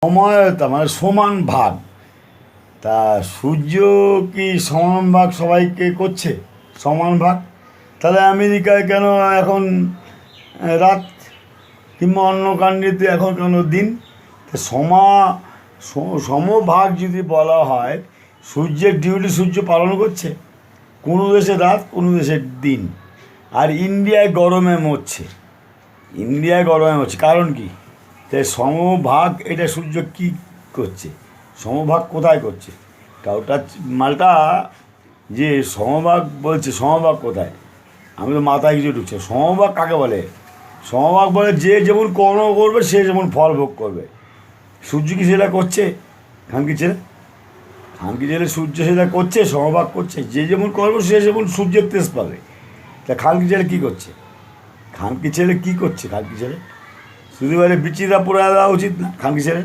সময়তা মানে সমান ভাগ। তা সূর্য কি সমান ভাগ সবাইকে করছে? সমান ভাগ। তাহলে আমেরিকায় কেন এখন রাত, কিংবা অন্য কান্ট্রিতে এখন কেন দিন? তা সমভাগ যদি বলা হয়, সূর্যের ডিউটি সূর্য পালন করছে। কোনো দেশে রাত, কোনো দেশে দিন। আর ইন্ডিয়ায় গরমে মরছে, কারণ কি? তাই সমভাগ এটা সূর্য কি করছে? সমভাগ কোথায় করছে? কাউটা মালটা যে সমভাগ বলছে, সমভাগ কোথায়? আমি তো মাথায় কিছু ঢুকছে। সমভাগ কাকে বলে? সমভাগ বলে যে যেমন কর্ম করবে সে যেমন ফল ভোগ করবে। সূর্য কি সেটা করছে? খানকি ছেলে সূর্য সেটা করছে, সমভাগ করছে। যে যেমন করবে সে যেমন সূর্যের তেজ পাবে। তা খানকি ছেলে কী করছে? খানকি ছেলে শুধু বিচিটা পড়ে দেওয়া উচিত না খানকি ছেলে?